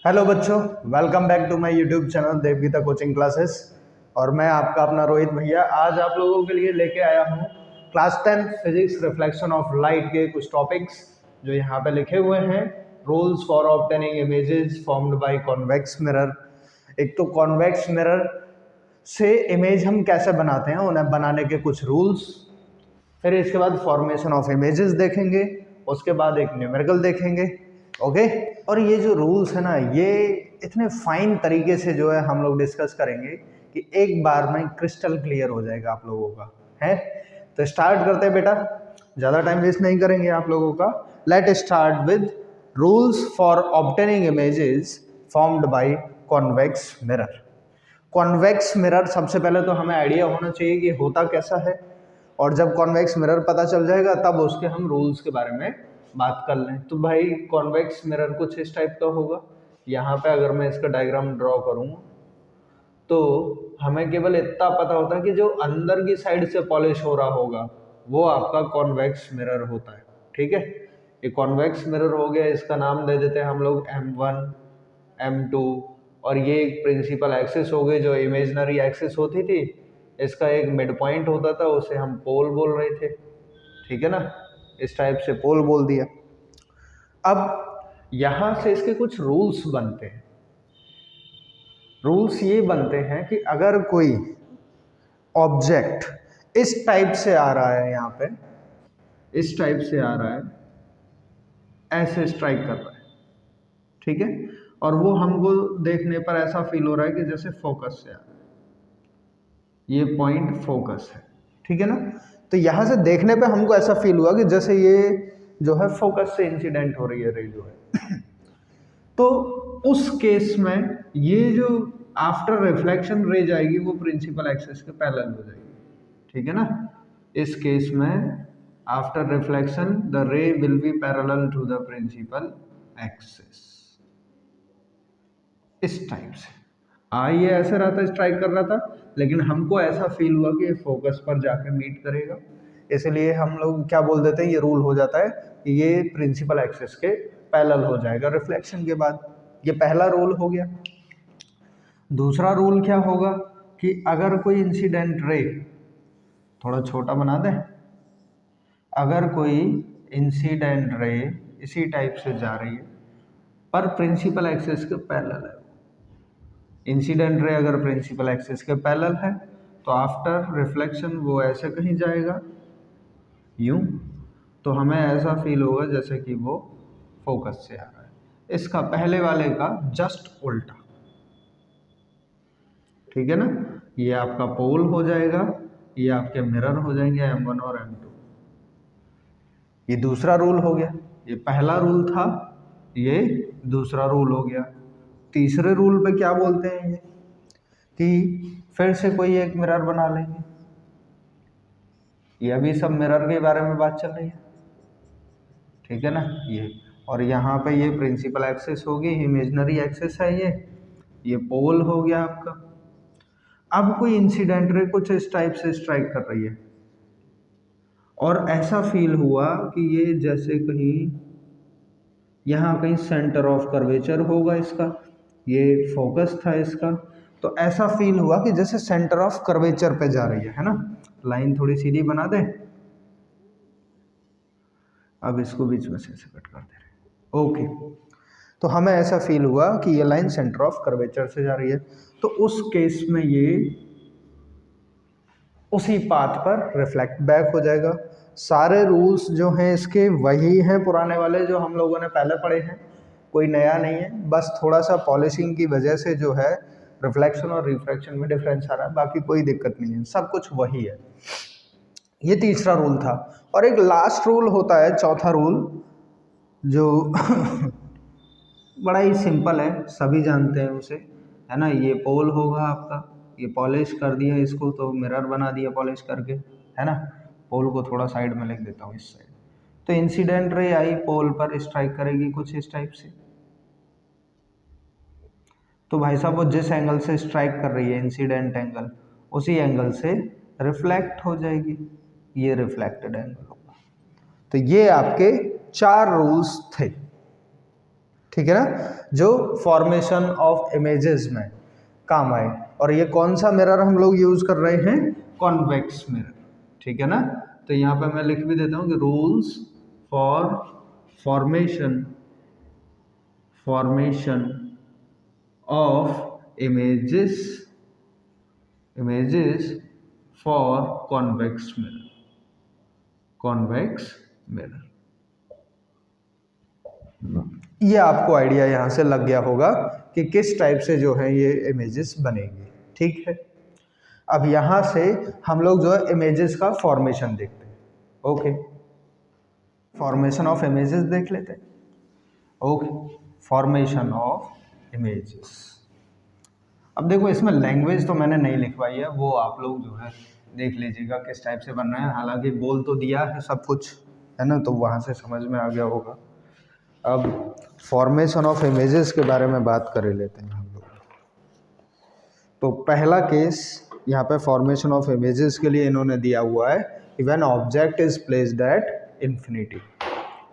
Hello बच्चों, welcome back to my YouTube channel Devgeeta coaching classes. और मैं आपका अपना रोहित भैया आज आप लोगों के लिए लेके आया हूँ class 10 physics reflection of light के कुछ टॉपिक्स जो यहाँ पे लिखे हुए हैं। Rules for obtaining images formed by convex mirror. एक तो कॉन्वेक्स मिरर से इमेज हम कैसे बनाते हैं, उन्हें बनाने के कुछ रूल्स, फिर इसके बाद फॉर्मेशन ऑफ इमेजेस देखेंगे, उसके बाद एक न्यूमेरिकल देखेंगे। ओके, और ये जो रूल्स है ना, ये इतने फाइन तरीके से जो है हम लोग डिस्कस करेंगे कि एक बार में क्रिस्टल क्लियर हो जाएगा आप लोगों का है। तो स्टार्ट करते हैं बेटा, ज़्यादा टाइम वेस्ट नहीं करेंगे आप लोगों का। Let start with rules for obtaining images formed by convex mirror. Convex mirror सबसे पहले तो हमें आइडिया होना चाहिए कि होता कैसा है, और जब कॉन्वेक्स मिरर पता चल जाएगा तब उसके हम रूल्स के बारे में बात कर लें। तो भाई कॉन्वेक्स मिरर कुछ इस टाइप का होगा। यहाँ पे अगर मैं इसका डायग्राम ड्रॉ करूँ तो हमें केवल इतना पता होता है कि जो अंदर की साइड से पॉलिश हो रहा होगा वो आपका कॉन्वेक्स मिरर होता है। ठीक है, ये कॉन्वेक्स मिरर हो गया, इसका नाम दे देते हैं हम लोग M1 M2। और ये एक प्रिंसिपल एक्सिस हो गई जो इमेजनरी एक्सिस होती थी, इसका एक मिड पॉइंट होता था, उसे हम पोल बोल रहे थे। ठीक है ना, इस टाइप से पोल बोल दिया। अब यहां से इसके कुछ रूल्स बनते हैं। रूल्स ये बनते हैं कि अगर कोई ऑब्जेक्ट इस टाइप से आ रहा है, यहाँ पे इस टाइप से आ रहा है, ऐसे स्ट्राइक कर रहा है, ठीक है, और वो हमको देखने पर ऐसा फील हो रहा है कि जैसे फोकस से आ रहा है, ये पॉइंट फोकस है। ठीक है ना, तो यहां से देखने पे हमको ऐसा फील हुआ कि जैसे ये जो है फोकस से इंसिडेंट हो रही है रे जो है। तो उस केस में ये जो आफ्टर रिफ्लेक्शन रे जाएगी वो प्रिंसिपल एक्सिस के पैरेलल हो जाएगी। ठीक है ना, इस केस में after reflection the ray will be parallel to the principal axis, इस टाइप से। ये ऐसे रहा था, स्ट्राइक कर रहा था, लेकिन हमको ऐसा फील हुआ कि फोकस पर जाकर मीट करेगा, इसलिए हम लोग क्या बोल देते हैं, ये रूल हो जाता है कि ये प्रिंसिपल एक्सिस के पैरेलल हो जाएगा रिफ्लेक्शन के बाद। ये पहला रूल हो गया। दूसरा रूल क्या होगा कि अगर कोई इंसिडेंट रे, थोड़ा छोटा बना दें, अगर कोई इंसिडेंट रे इसी टाइप से जा रही है पर प्रिंसिपल एक्सिस के पैरेलल है, इंसिडेंट रे अगर प्रिंसिपल एक्सिस के पैरेलल है तो आफ्टर रिफ्लेक्शन वो ऐसे कहीं जाएगा यूं, तो हमें ऐसा फील होगा जैसे कि वो फोकस से आ रहा है। इसका पहले वाले का जस्ट उल्टा। ठीक है ना, ये आपका पोल हो जाएगा, ये आपके मिरर हो जाएंगे M1 और M2। ये दूसरा रूल हो गया, ये पहला रूल था, ये दूसरा रूल हो गया। तीसरे रूल पे क्या बोलते हैं ये कि फिर से कोई एक मिरर बना लेंगे। ये अभी सब मिरर के बारे में बात चल रही है, ठीक है ना, ये, और यहाँ पे ये प्रिंसिपल एक्सिस होगी, इमेजिनरी एक्सिस है ये पोल हो गया आपका। अब कोई इंसिडेंट रे कुछ इस टाइप से स्ट्राइक कर रही है और ऐसा फील हुआ कि ये जैसे कहीं यहाँ कहीं सेंटर ऑफ कर्वेचर होगा इसका, ये फोकस था इसका, तो ऐसा फील हुआ कि जैसे सेंटर ऑफ कर्वेचर पे जा रही है ना। लाइन थोड़ी सीधी बना दें, अब इसको बीच में से कट कर दे रहे, ओके। तो हमें ऐसा फील हुआ कि ये लाइन सेंटर ऑफ कर्वेचर से जा रही है, तो उस केस में ये उसी पाथ पर रिफ्लेक्ट बैक हो जाएगा। सारे रूल्स जो हैं इसके वही हैं पुराने वाले जो हम लोगों ने पहले पढ़े हैं, कोई नया नहीं है, बस थोड़ा सा पॉलिशिंग की वजह से जो है रिफ्लेक्शन और रिफ्रैक्शन में डिफरेंस आ रहा है, बाकी कोई दिक्कत नहीं है, सब कुछ वही है। ये तीसरा रूल था। और एक लास्ट रूल होता है, चौथा रूल, जो बड़ा ही सिंपल है, सभी जानते हैं उसे, है ना। ये पोल होगा आपका, ये पॉलिश कर दिया इसको तो मिरर बना दिया पॉलिश करके, है ना। पोल को थोड़ा साइड में लिख देता हूँ, इस साइड। तो इंसिडेंट रे आई पोल पर स्ट्राइक करेगी कुछ इस टाइप से, तो भाई साहब वो जिस एंगल से स्ट्राइक कर रही है इंसिडेंट एंगल, उसी एंगल से रिफ्लेक्ट हो जाएगी, ये रिफ्लेक्टेड एंगल होगा। तो ये आपके 4 रूल्स थे, ठीक है ना, जो फॉर्मेशन ऑफ इमेजेस में काम आए। और ये कौन सा मिरर हम लोग यूज कर रहे हैं, कॉन्वेक्स मिरर, ठीक है ना। तो यहाँ पे मैं लिख भी देता हूँ कि rules for formation of images for convex mirror. ये आपको आइडिया यहाँ से लग गया होगा कि किस टाइप से जो है ये इमेजेस बनेगी, ठीक है। अब यहाँ से हम लोग जो है इमेजेस का फॉर्मेशन देखते हैं। ओके, फॉर्मेशन ऑफ इमेजेस देख लेते हैं। Okay, formation of images. अब देखो इसमें लैंग्वेज तो मैंने नहीं लिखवाई है, वो आप लोग जो है देख लीजिएगा किस टाइप से बन रहे हैं। हालांकि बोल तो दिया है सब कुछ, है ना, तो वहाँ से समझ में आ गया होगा। अब फॉर्मेशन ऑफ इमेजेस के बारे में बात कर लेते हैं हम लोग। तो पहला केस यहाँ पे फॉर्मेशन ऑफ इमेजेस के लिए इन्होंने दिया हुआ है कि when object is placed at infinity.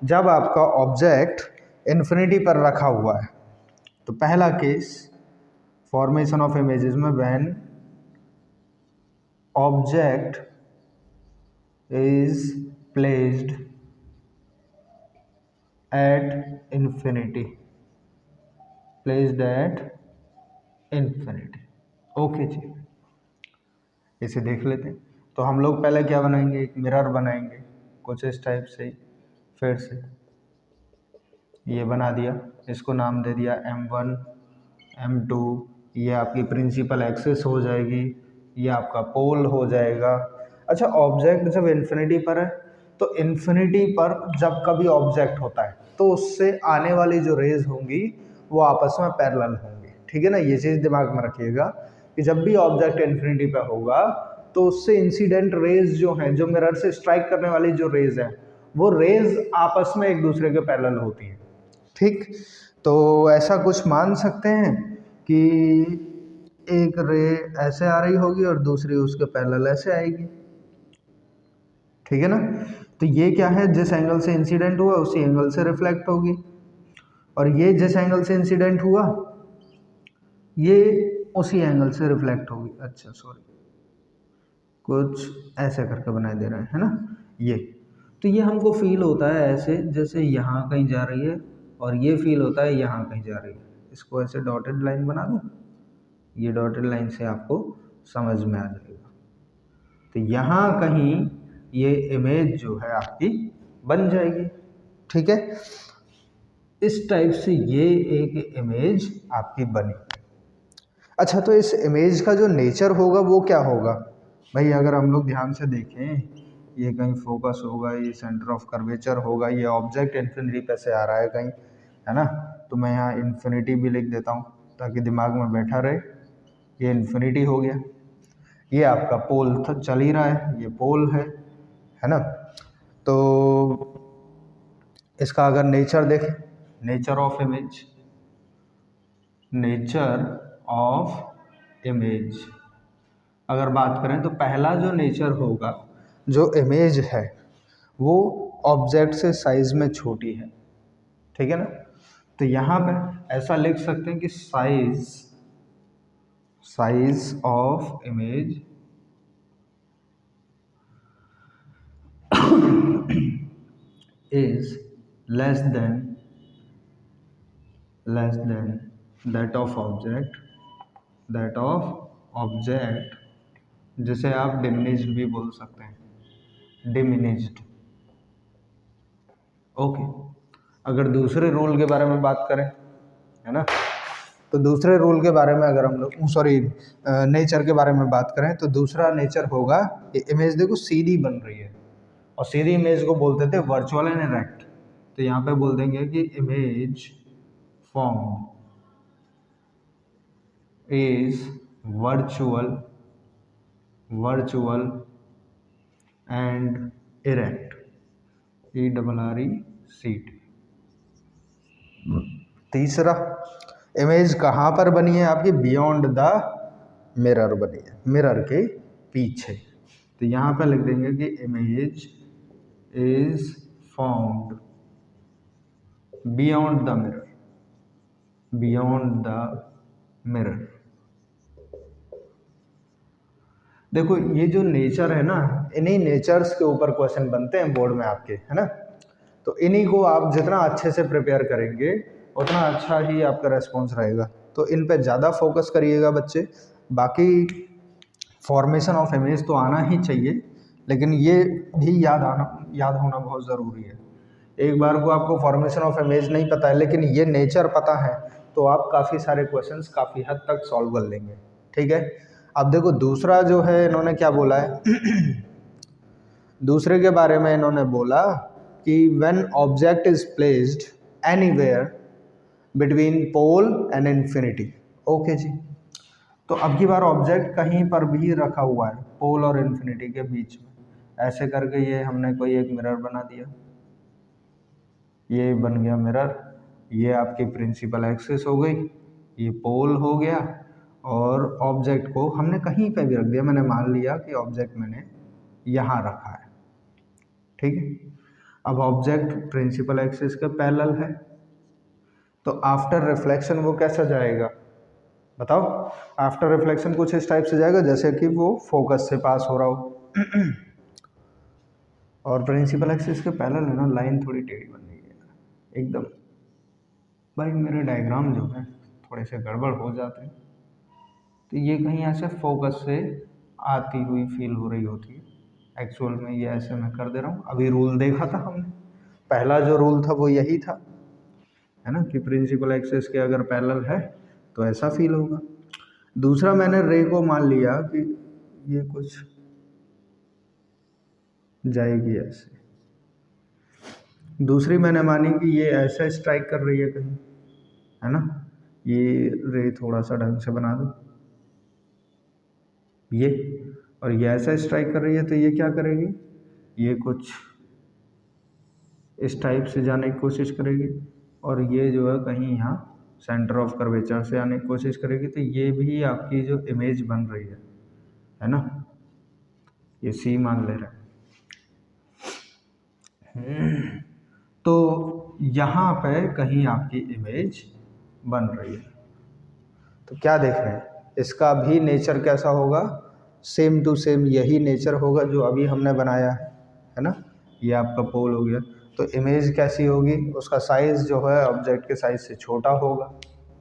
जब आपका ऑब्जेक्ट इन्फिनिटी पर रखा हुआ है, तो पहला केस फॉर्मेशन ऑफ इमेजेस में when object is placed at infinity, okay जी, इसे देख लेते हैं। तो हम लोग पहले क्या बनाएंगे, एक मिरर बनाएंगे कुछ इस टाइप से। फिर से ये बना दिया, इसको नाम दे दिया M1 M2। ये आपकी प्रिंसिपल एक्सिस हो जाएगी, ये आपका पोल हो जाएगा। अच्छा, ऑब्जेक्ट जब इन्फिनिटी पर है, तो इन्फिनिटी पर जब कभी ऑब्जेक्ट होता है तो उससे आने वाली जो रेज होंगी वो आपस में पैरेलल होंगी, ठीक है ना। ये चीज़ दिमाग में रखिएगा कि जब भी ऑब्जेक्ट इन्फिनिटी पे होगा तो उससे इंसिडेंट रेज जो हैं, जो मिरर से स्ट्राइक करने वाली जो रेज है, वो रेज आपस में एक दूसरे के पैरेलल होती है, ठीक। तो ऐसा कुछ मान सकते हैं कि एक रे ऐसे आ रही होगी और दूसरी उसके पैरेलल ऐसे आएगी, ठीक है ना। तो ये क्या है, जिस एंगल से इंसिडेंट हुआ उसी एंगल से रिफ्लेक्ट होगी, और ये जिस एंगल से इंसिडेंट हुआ ये उसी एंगल से रिफ्लेक्ट होगी। अच्छा सॉरी, कुछ ऐसे करके बनाए दे रहे हैं, है ना। ये तो ये हमको फील होता है ऐसे जैसे यहाँ कहीं जा रही है, और ये फील होता है यहाँ कहीं जा रही है। इसको ऐसे डॉटेड लाइन बना दूँ, ये डॉटेड लाइन से आपको समझ में आ जाएगा। तो यहाँ कहीं ये इमेज जो है आपकी बन जाएगी, ठीक है। इस टाइप से ये एक इमेज आपकी बनी। अच्छा, तो इस इमेज का जो नेचर होगा वो क्या होगा भाई, अगर हम लोग ध्यान से देखें, ये कहीं फोकस होगा, ये सेंटर ऑफ कर्वेचर होगा, ये ऑब्जेक्ट इन्फिनिटी पे से आ रहा है कहीं, है ना। तो मैं यहाँ इन्फिनिटी भी लिख देता हूँ ताकि दिमाग में बैठा रहे। ये इन्फिनिटी हो गया, ये आपका पोल चल ही रहा है, ये पोल है ना। तो इसका अगर नेचर देखें, नेचर ऑफ इमेज अगर बात करें, तो पहला जो नेचर होगा, जो इमेज है वो ऑब्जेक्ट से साइज में छोटी है, ठीक है ना। तो यहाँ पे ऐसा लिख सकते हैं कि size of image is less than that of object, जिसे आप डिमिनिश्ड भी बोल सकते हैं, डिमिनिश्ड। ओके, अगर दूसरे रूल के बारे में बात करें, है ना, तो दूसरे रूल के बारे में अगर हम लोग नेचर के बारे में बात करें, तो दूसरा नेचर होगा कि इमेज देखो सीधी बन रही है, और सीधी इमेज को बोलते थे वर्चुअल एंड इरेक्ट। तो यहाँ पे बोल देंगे कि image form is virtual and erect, ERRECT। तीसरा, इमेज कहाँ पर बनी है आपकी, बियॉन्ड द मिरर बनी है, मिरर के पीछे। तो यहाँ पे लिख देंगे कि image is formed beyond the mirror, beyond the mirror. देखो ये जो नेचर है ना, इन्हीं नेचर्स के ऊपर क्वेश्चन बनते हैं बोर्ड में आपके, है ना। तो इन्हीं को आप जितना अच्छे से प्रिपेयर करेंगे उतना अच्छा ही आपका रेस्पॉन्स रहेगा। तो इन पे ज़्यादा फोकस करिएगा बच्चे। बाकी फॉर्मेशन ऑफ इमेज तो आना ही चाहिए, लेकिन ये भी याद होना बहुत ज़रूरी है। एक बार को आपको फॉर्मेशन ऑफ इमेज नहीं पता है लेकिन ये नेचर पता है तो आप काफ़ी सारे क्वेश्चंस काफ़ी हद तक सॉल्व कर लेंगे, ठीक है। अब देखो दूसरा जो है इन्होंने क्या बोला है दूसरे के बारे में इन्होंने बोला कि when object is placed anywhere between pole and infinity. Okay जी, तो अब की बार ऑब्जेक्ट कहीं पर भी रखा हुआ है पोल और इन्फिनिटी के बीच में, ऐसे करके ये हमने कोई एक मिरर बना दिया, ये बन गया मिरर, ये आपकी प्रिंसिपल एक्सिस हो गई, ये पोल हो गया, और ऑब्जेक्ट को हमने कहीं पे भी रख दिया। मैंने मान लिया कि ऑब्जेक्ट मैंने यहाँ रखा है, ठीक है। अब ऑब्जेक्ट प्रिंसिपल एक्सिस के पैरेलल है, तो आफ्टर रिफ्लेक्शन वो कैसा जाएगा बताओ। आफ्टर रिफ्लेक्शन कुछ इस टाइप से जाएगा जैसे कि वो फोकस से पास हो रहा हो और प्रिंसिपल एक्सिस के पैरेलल है ना, लाइन थोड़ी टेढ़ी बन रही है एकदम। भाई मेरे डायग्राम जो है थोड़े से गड़बड़ हो जाते हैं, तो ये कहीं ऐसे फोकस से आती हुई फील हो रही होती है। एक्चुअल में ये ऐसे मैं कर दे रहा हूँ। अभी रूल देखा था हमने, पहला जो रूल था वो यही था, है ना, कि प्रिंसिपल एक्सिस के अगर पैरेलल है तो ऐसा फील होगा। दूसरा मैंने रे को मान लिया कि ये कुछ जाएगी ऐसे, दूसरी मैंने मानी कि ये ऐसा स्ट्राइक कर रही है कहीं, है ना, ये रे थोड़ा सा ढंग से बना दो ये, और ये ऐसा स्ट्राइक कर रही है तो ये क्या करेगी, ये कुछ इस टाइप से जाने की कोशिश करेगी, और ये जो है कहीं यहाँ सेंटर ऑफ कर्वेचर से आने की कोशिश करेगी। तो ये भी आपकी जो इमेज बन रही है ना, ये सी मान ले रहे हैं, तो यहाँ पे कहीं आपकी इमेज बन रही है। तो क्या देख रहे हैं, इसका भी नेचर कैसा होगा, सेम टू सेम यही नेचर होगा जो अभी हमने बनाया है ना। ये आपका पोल हो गया, तो इमेज कैसी होगी, उसका साइज़ जो है ऑब्जेक्ट के साइज से छोटा होगा,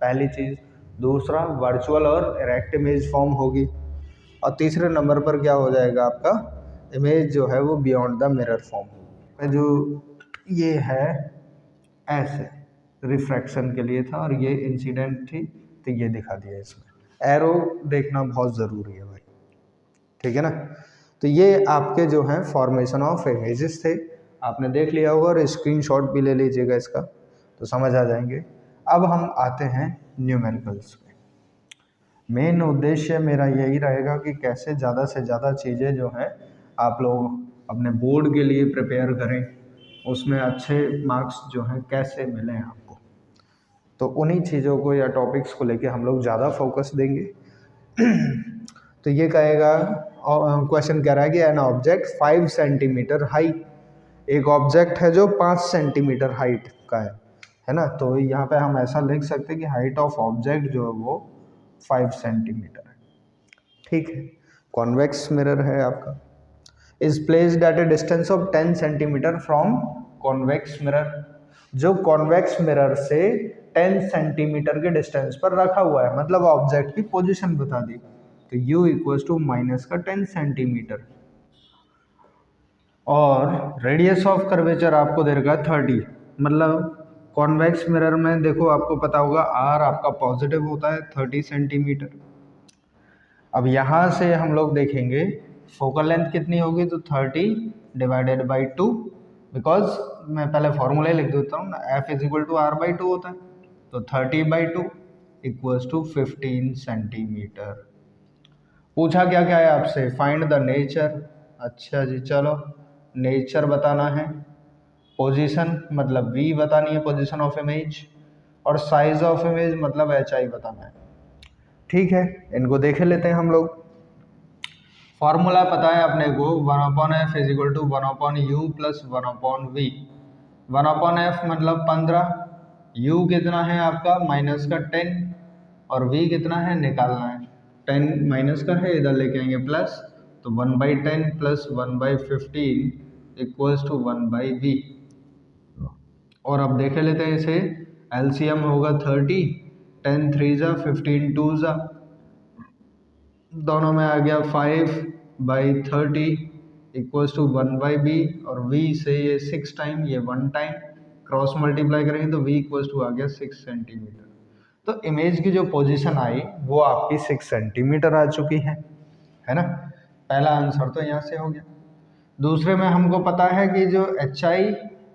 पहली चीज़। दूसरा वर्चुअल और इरेक्ट इमेज फॉर्म होगी, और तीसरे नंबर पर क्या हो जाएगा आपका, इमेज जो है वो बियॉन्ड द मिरर फॉर्म होगी। जो ये है ऐसे रिफ्रैक्शन के लिए था और ये इंसिडेंट थी, तो ये दिखा दिया इसमें। एरो देखना बहुत ज़रूरी है भाई, ठीक है ना। तो ये आपके जो हैं फॉर्मेशन ऑफ इमेजेस थे, आपने देख लिया होगा, और स्क्रीनशॉट भी ले लीजिएगा इसका तो समझ आ जाएंगे। अब हम आते हैं न्यूमेरिकल्स पे। मेन उद्देश्य मेरा यही रहेगा कि कैसे ज़्यादा से ज़्यादा चीज़ें जो हैं आप लोग अपने बोर्ड के लिए प्रिपेयर करें, उसमें अच्छे मार्क्स जो हैं कैसे मिलें आपको। तो उन्हीं चीज़ों को या टॉपिक्स को लेके हम लोग ज़्यादा फोकस देंगे। तो ये कहेगा, क्वेश्चन कह रहा है कि एन ऑब्जेक्ट 5 सेंटीमीटर हाई, एक ऑब्जेक्ट है जो 5 सेंटीमीटर हाइट का है ना। तो यहाँ पे हम ऐसा लिख सकते हैं कि हाइट ऑफ ऑब्जेक्ट जो है वो 5 सेंटीमीटर है, ठीक है। कॉन्वेक्स मिरर है आपका, is placed eight A distance of 10 centimetre from convex mirror, जो कॉन्वेक्स मिरर से 10 सेंटीमीटर के डिस्टेंस पर रखा हुआ है, मतलब ऑब्जेक्ट की पोजीशन बता दी। तो u इक्वल्स टू माइनस का 10 सेंटीमीटर, और रेडियस ऑफ कर्वेचर आपको दे रखा है 30, मतलब कॉन्वेक्स मिरर में देखो आपको पता होगा r आपका पॉजिटिव होता है 30 सेंटीमीटर। अब यहाँ से हम लोग देखेंगे फोकल लेंथ कितनी होगी, तो 30 डिवाइडेड बाई 2, बिकॉज मैं पहले फॉर्मूला लिख देता हूँ ना, f is equal to r by 2 होता है, तो 30/2 इक्वल्स टू 15 सेंटीमीटर। पूछा क्या क्या है आपसे, फाइंड द नेचर। अच्छा जी, चलो नेचर बताना है, पोजीशन मतलब v बतानी है, पोजीशन ऑफ इमेज, और साइज ऑफ इमेज मतलब hi बताना है, ठीक है। इनको देख लेते हैं हम लोग। फॉर्मूला पता है अपने को, 1/f is equal to 1/u plus 1/v। 1/f मतलब 15, u कितना है आपका माइनस का 10 और v कितना है निकालना है। 10 माइनस का है, इधर लेके आएंगे प्लस, तो 1/10 प्लस 1/15 इक्वल्स टू 1/v। और अब देख लेते हैं इसे, एलसीएम होगा 30, 10 3 जा 15 2 जा, दोनों में आ गया 5/30 इक्वल्स टू 1/b, और v से ये 6 टाइम, ये 1 टाइम, क्रॉस मल्टीप्लाई करेंगे तो v इक्वल्स टू आ गया 6 सेंटीमीटर। तो इमेज की जो पोजीशन आई वो आपकी 6 सेंटीमीटर आ चुकी है ना। पहला आंसर तो यहाँ से हो गया। दूसरे में हमको पता है कि जो HI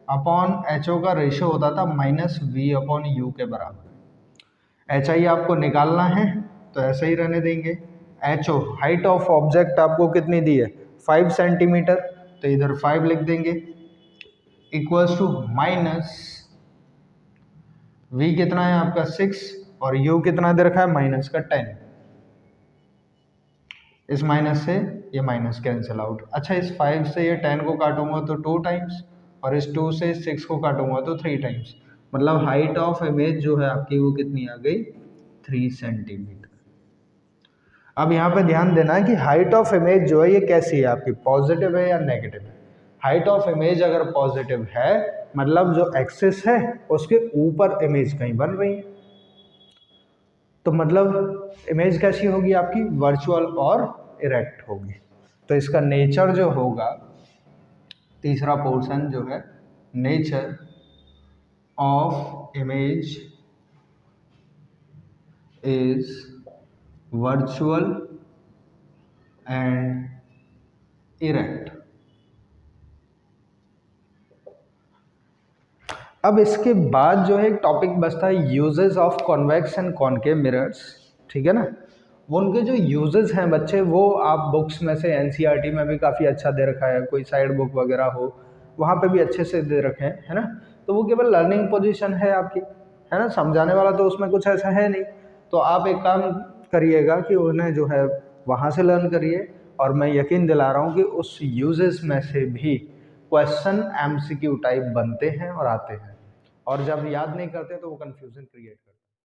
अपॉन HO का रेशियो होता था -v/u के बराबर। HI आपको निकालना है तो ऐसे ही रहने देंगे। HO हाइट ऑफ ऑब्जेक्ट आपको कितनी दी है 5 सेंटीमीटर, तो इधर 5 लिख देंगे इक्वल्स टू माइनस v कितना है आपका 6 और u कितना दे रखा है माइनस का 10। इस माइनस से ये माइनस कैंसिल आउट। अच्छा, इस 5 से ये 10 को काटूंगा तो 2 टाइम्स, और इस 2 से 6 को काटूंगा तो 3 टाइम्स, मतलब हाइट ऑफ इमेज जो है आपकी वो कितनी आ गई 3 सेंटीमीटर। अब यहाँ पे ध्यान देना है कि हाइट ऑफ इमेज जो है ये कैसी है आपकी, पॉजिटिव है या नेगेटिव है। हाइट ऑफ इमेज अगर पॉजिटिव है मतलब जो एक्सिस है उसके ऊपर इमेज कहीं बन रही है, तो मतलब इमेज कैसी होगी आपकी वर्चुअल और इरेक्ट होगी। तो इसका नेचर जो होगा, तीसरा पोर्शन जो है nature of image is virtual and erect. अब इसके बाद जो है एक टॉपिक बचता है uses of convex and concave mirrors, ठीक है ना। वो उनके जो यूजेस हैं बच्चे, वो आप बुक्स में से एनसीईआरटी में भी काफ़ी अच्छा दे रखा है, कोई साइड बुक वगैरह हो वहाँ पे भी अच्छे से दे रखे हैं, है ना। तो वो केवल लर्निंग पोजीशन है आपकी, है ना, समझाने वाला तो उसमें कुछ ऐसा है नहीं। तो आप एक काम करिएगा कि उन्हें जो है वहाँ से लर्न करिए, और मैं यकीन दिला रहा हूँ कि उस यूजेस में से भी क्वेश्चन MCQ टाइप बनते हैं और आते हैं, और जब याद नहीं करते तो वो कन्फ्यूजन क्रिएट करते हैं।